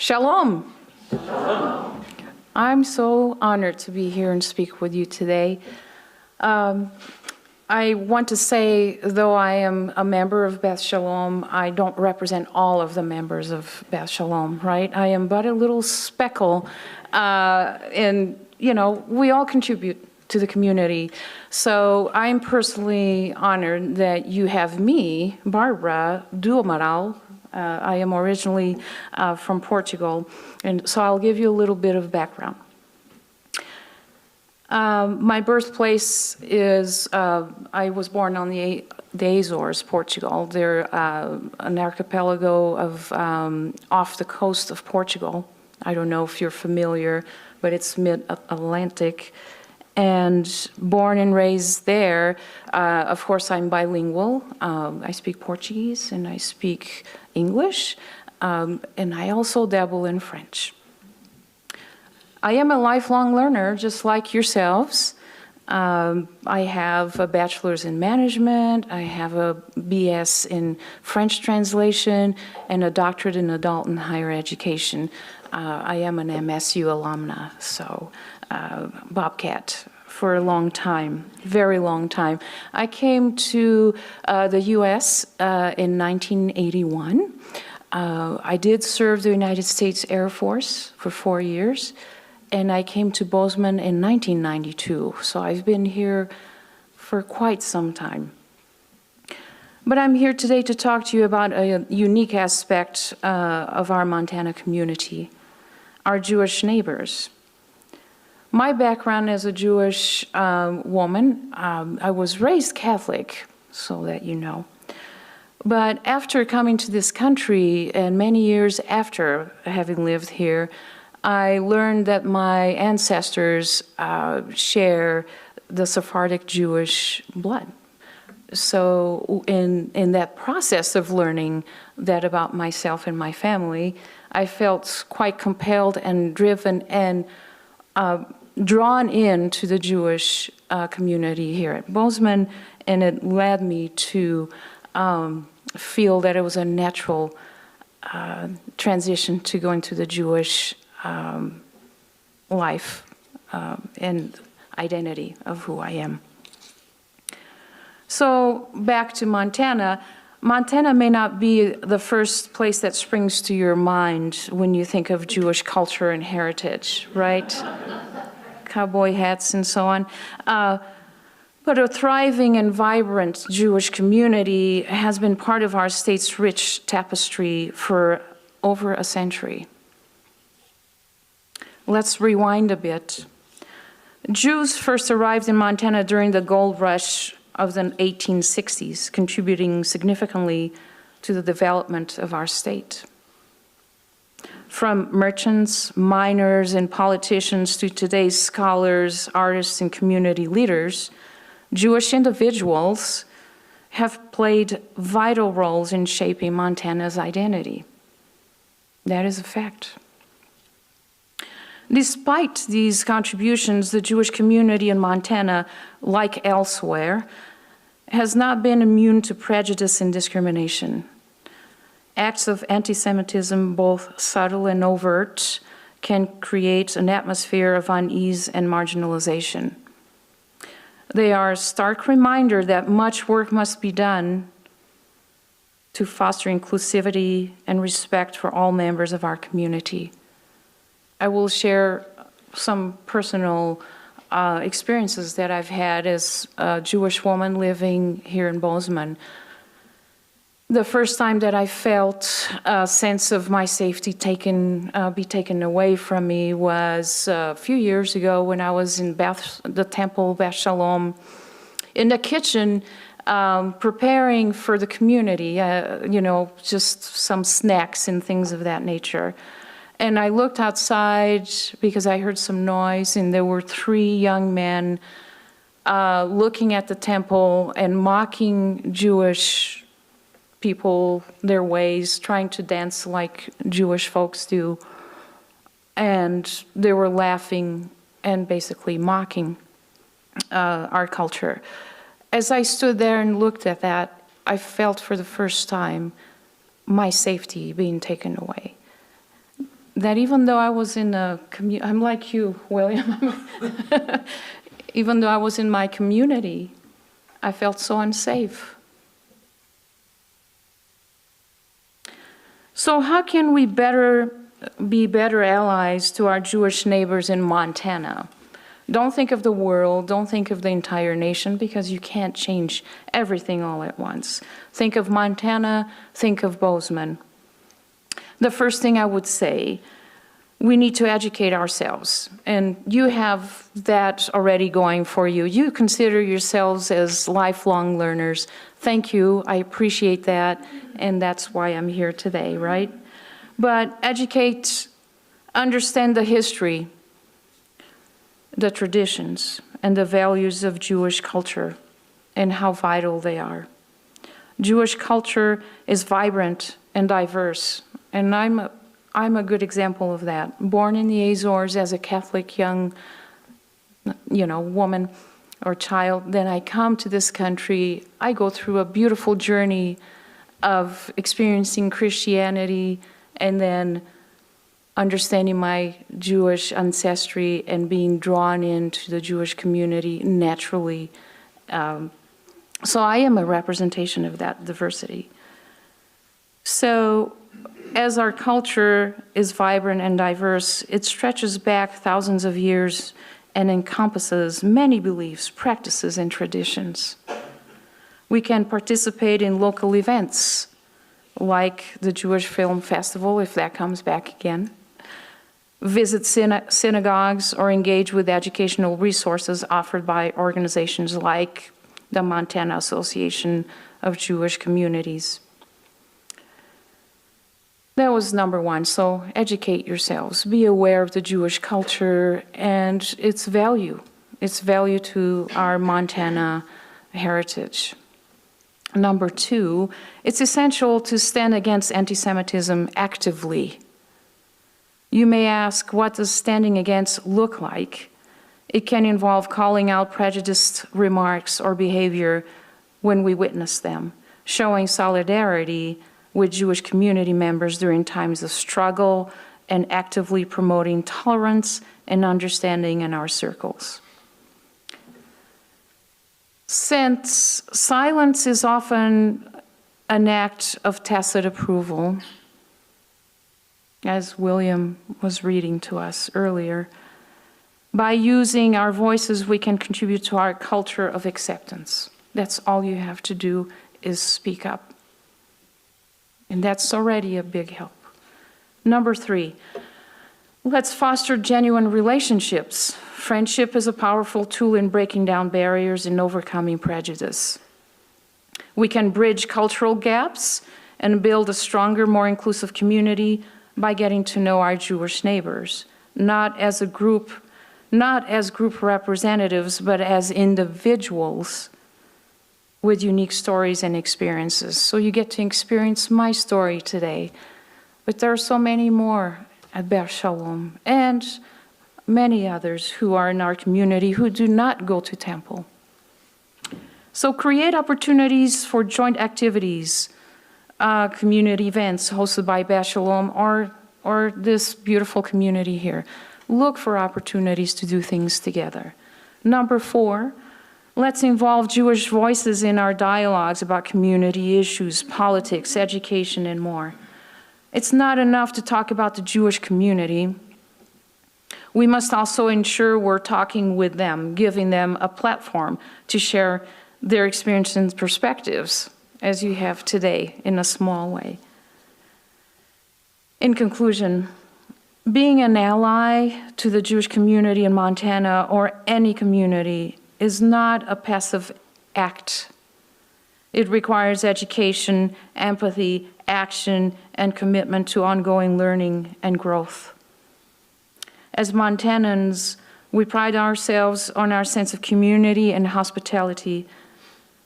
Shalom. Shalom. I'm so honored to be here and speak with you today. I want to say, though I am a member of Beth Shalom, I don't represent all of the members of Beth Shalom, right? I am but a little speckle, and we all contribute to the community. So I'm personally honored that you have me, Barbara, do Amaral. I am originally from Portugal, and so I'll give you a little bit of background. My birthplace is, I was born on the Azores, Portugal. They're an archipelago of off the coast of Portugal. I don't know if you're familiar, but it's mid-Atlantic. And born and raised there, of course, I'm bilingual. I speak Portuguese and I speak English, and I also dabble in French. I am a lifelong learner, just like yourselves. I have a bachelor's in management, I have a BS in French translation, and a doctorate in adult and higher education. I am an MSU alumna, so Bobcat for a long time, very long time. I came to the US in 1981. I did serve the United States Air Force for 4 years. And I came to Bozeman in 1992, so I've been here for quite some time. But I'm here today to talk to you about a unique aspect of our Montana community, our Jewish neighbors. My background as a Jewish woman, I was raised Catholic, so that you know. But after coming to this country, and many years after having lived here, I learned that my ancestors share the Sephardic Jewish blood. So in that process of learning that about myself and my family, I felt quite compelled and driven and drawn into the Jewish community here at Bozeman, and it led me to feel that it was a natural transition to go into the Jewish life and identity of who I am. So back to Montana. Montana may not be the first place that springs to your mind when you think of Jewish culture and heritage, right? Cowboy hats and so on. But a thriving and vibrant Jewish community has been part of our state's rich tapestry for over a century. Let's rewind a bit. Jews first arrived in Montana during the gold rush of the 1860s, contributing significantly to the development of our state. From merchants, miners, and politicians to today's scholars, artists, and community leaders, Jewish individuals have played vital roles in shaping Montana's identity. That is a fact. Despite these contributions, the Jewish community in Montana, like elsewhere, has not been immune to prejudice and discrimination. Acts of anti-Semitism, both subtle and overt, can create an atmosphere of unease and marginalization. They are a stark reminder that much work must be done to foster inclusivity and respect for all members of our community. I will share some personal experiences that I've had as a Jewish woman living here in Bozeman. The first time that I felt a sense of my safety be taken away from me was a few years ago when I was in the temple, Beth Shalom, in the kitchen, preparing for the community, just some snacks and things of that nature. And I looked outside because I heard some noise, and there were 3 young men looking at the temple and mocking Jewish people, their ways, trying to dance like Jewish folks do. And they were laughing and basically mocking our culture. As I stood there and looked at that, I felt for the first time my safety being taken away. that even though I was in a community, I'm like you, William, even though I was in my community, I felt so unsafe. So how can we be better allies to our Jewish neighbors in Montana? Don't think of the world, don't think of the entire nation, because you can't change everything all at once. Think of Montana, think of Bozeman. The first thing I would say, we need to educate ourselves, and you have that already going for you. You consider yourselves as lifelong learners. Thank you, I appreciate that, and that's why I'm here today, right? But educate, understand the history, the traditions, and the values of Jewish culture, and how vital they are. Jewish culture is vibrant and diverse, and I'm a good example of that. Born in the Azores as a Catholic young, woman or child, then I come to this country. I go through a beautiful journey of experiencing Christianity and then understanding my Jewish ancestry and being drawn into the Jewish community naturally. So I am a representation of that diversity. So as our culture is vibrant and diverse, it stretches back thousands of years and encompasses many beliefs, practices, and traditions. We can participate in local events like the Jewish Film Festival, if that comes back again, visit synagogues, or engage with educational resources offered by organizations like the Montana Association of Jewish Communities. That was number one, so educate yourselves. Be aware of the Jewish culture and its value to our Montana heritage. Number two, it's essential to stand against anti-Semitism actively. You may ask, what does standing against look like? It can involve calling out prejudiced remarks or behavior when we witness them, showing solidarity with Jewish community members during times of struggle, and actively promoting tolerance and understanding in our circles. Since silence is often an act of tacit approval, as William was reading to us earlier, by using our voices, we can contribute to our culture of acceptance. That's all you have to do, is speak up. And that's already a big help. Number three, let's foster genuine relationships. Friendship is a powerful tool in breaking down barriers and overcoming prejudice. We can bridge cultural gaps and build a stronger, more inclusive community by getting to know our Jewish neighbors, not as group representatives, but as individuals with unique stories and experiences. So you get to experience my story today, but there are so many more at Beth Shalom and many others who are in our community who do not go to temple. So create opportunities for joint activities, community events hosted by Beth Shalom or this beautiful community here. Look for opportunities to do things together. Number four, let's involve Jewish voices in our dialogues about community issues, politics, education, and more. It's not enough to talk about the Jewish community. We must also ensure we're talking with them, giving them a platform to share their experiences and perspectives, as you have today in a small way. In conclusion, being an ally to the Jewish community in Montana or any community is not a passive act. It requires education, empathy, action, and commitment to ongoing learning and growth. As Montanans, we pride ourselves on our sense of community and hospitality.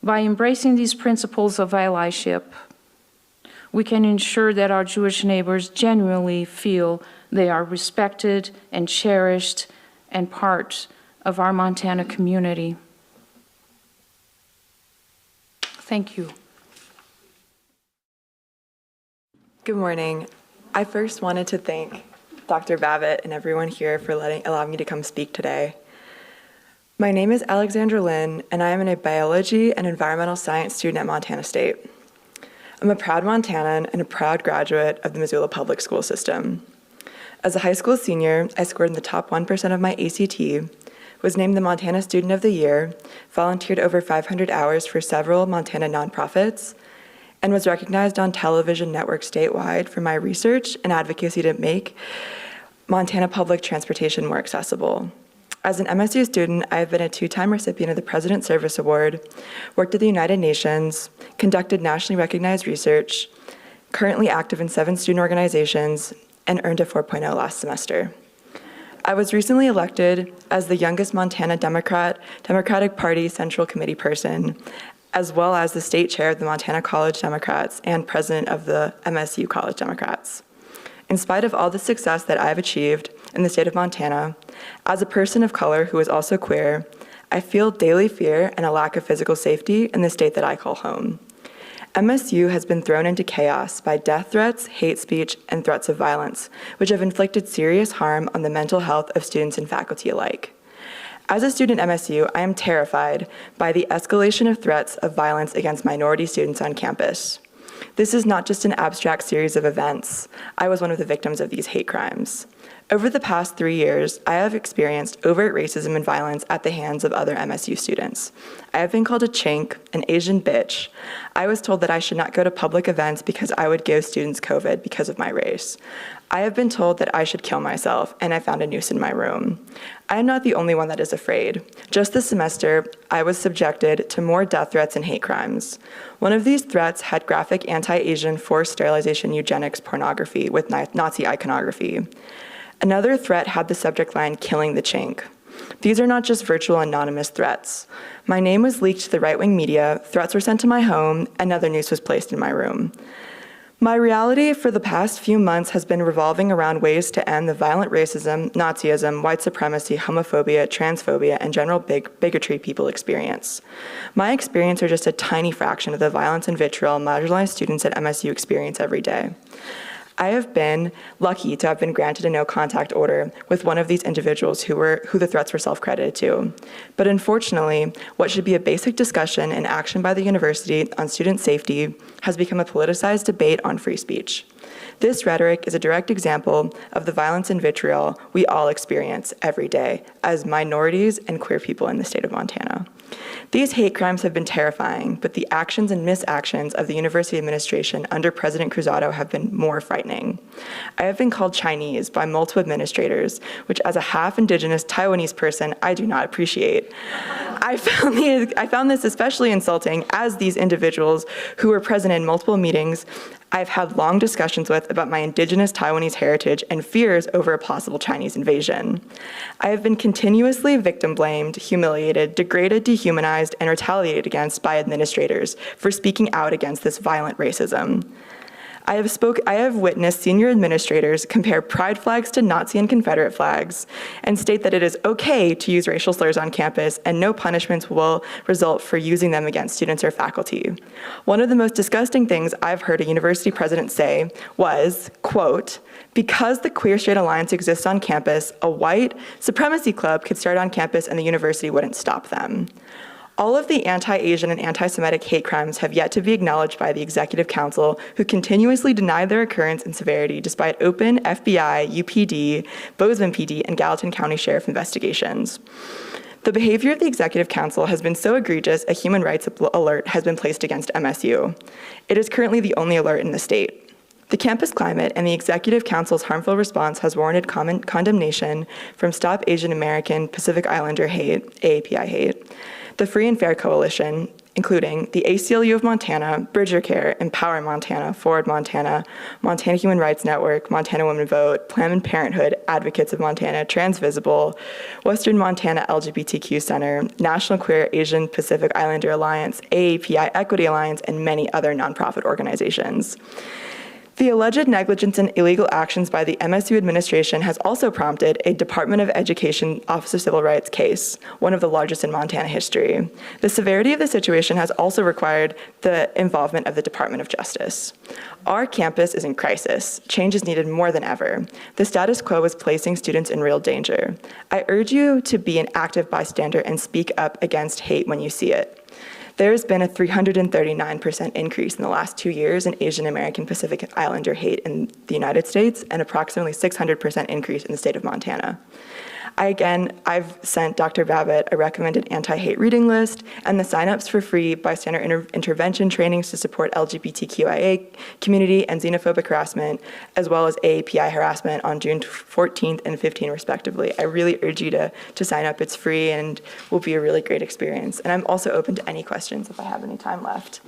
By embracing these principles of allyship, we can ensure that our Jewish neighbors genuinely feel they are respected and cherished and part of our Montana community. Thank you. Good morning. I first wanted to thank Dr. Babbitt, and everyone here for allowing me to come speak today. My name is Alexandra Lin, and I am a biology and environmental science student at Montana State. I'm a proud Montanan and a proud graduate of the Missoula public school system. As a high school senior, I scored in the top 1% of my ACT, was named the Montana Student of the Year, volunteered over 500 hours for several Montana nonprofits, and was recognized on television networks statewide for my research and advocacy to make Montana public transportation more accessible. As an MSU student, I have been a 2-time recipient of the President's Service Award, worked at the United Nations, conducted nationally recognized research, currently active in 7 student organizations, and earned a 4.0 last semester. I was recently elected as the youngest Montana Democratic Party Central Committee person, as well as the state chair of the Montana College Democrats and president of the MSU College Democrats. In spite of all the success that I've achieved in the state of Montana, as a person of color who is also queer, I feel daily fear and a lack of physical safety in the state that I call home. MSU has been thrown into chaos by death threats, hate speech, and threats of violence, which have inflicted serious harm on the mental health of students and faculty alike. As a student at MSU, I am terrified by the escalation of threats of violence against minority students on campus. This is not just an abstract series of events. I was one of the victims of these hate crimes. Over the past 3 years, I have experienced overt racism and violence at the hands of other MSU students. I have been called a chink, an Asian bitch. I was told that I should not go to public events because I would give students COVID because of my race. I have been told that I should kill myself, and I found a noose in my room. I am not the only one that is afraid. Just this semester, I was subjected to more death threats and hate crimes. One of these threats had graphic anti-Asian forced sterilization eugenics pornography with Nazi iconography. Another threat had the subject line, "Killing the Chink." These are not just virtual anonymous threats. My name was leaked to the right-wing media, threats were sent to my home, another noose was placed in my room. My reality for the past few months has been revolving around ways to end the violent racism, Nazism, white supremacy, homophobia, transphobia, and general bigotry people experience. My experience are just a tiny fraction of the violence and vitriol marginalized students at MSU experience every day. I have been lucky to have been granted a no-contact order with one of these individuals who the threats were self-credited to. But unfortunately, what should be a basic discussion and action by the university on student safety has become a politicized debate on free speech. This rhetoric is a direct example of the violence and vitriol we all experience every day as minorities and queer people in the state of Montana. These hate crimes have been terrifying, but the actions and misactions of the university administration under President Cruzado have been more frightening. I have been called Chinese by multiple administrators, which as a half-indigenous Taiwanese person, I do not appreciate. I found this especially insulting as these individuals who were present in multiple meetings I've had long discussions with about my indigenous Taiwanese heritage and fears over a possible Chinese invasion. I have been continuously victim blamed, humiliated, degraded, dehumanized, and retaliated against by administrators for speaking out against this violent racism. I have witnessed senior administrators compare pride flags to Nazi and Confederate flags and state that it is okay to use racial slurs on campus and no punishments will result for using them against students or faculty. One of the most disgusting things I've heard a university president say was, quote, "Because the Queer Straight Alliance exists on campus, a white supremacy club could start on campus and the university wouldn't stop them." All of the anti-Asian and anti-Semitic hate crimes have yet to be acknowledged by the Executive Council, who continuously deny their occurrence and severity despite open FBI, UPD, Bozeman PD, and Gallatin County Sheriff investigations. The behavior of the Executive Council has been so egregious, a human rights alert has been placed against MSU. It is currently the only alert in the state. The campus climate and the Executive Council's harmful response has warranted condemnation from Stop Asian American Pacific Islander Hate, AAPI Hate, the Free and Fair Coalition, including the ACLU of Montana, Bridger Care, Empower Montana, Forward Montana, Montana Human Rights Network, Montana Women Vote, Planned Parenthood, Advocates of Montana, Transvisible, Western Montana LGBTQ Center, National Queer Asian Pacific Islander Alliance, AAPI Equity Alliance, and many other nonprofit organizations. The alleged negligence and illegal actions by the MSU administration has also prompted a Department of Education Office of Civil Rights case, one of the largest in Montana history. The severity of the situation has also required the involvement of the Department of Justice. Our campus is in crisis. Change is needed more than ever. The status quo is placing students in real danger. I urge you to be an active bystander and speak up against hate when you see it. There's been a 339% increase in the last 2 years in Asian American Pacific Islander hate in the United States and approximately 600% increase in the state of Montana. I've sent Dr. Babbitt a recommended anti-hate reading list and the signups for free bystander intervention trainings to support LGBTQIA community and xenophobic harassment, as well as AAPI harassment on June 14th and 15th, respectively. I really urge you to sign up. It's free and will be a really great experience. And I'm also open to any questions if I have any time left.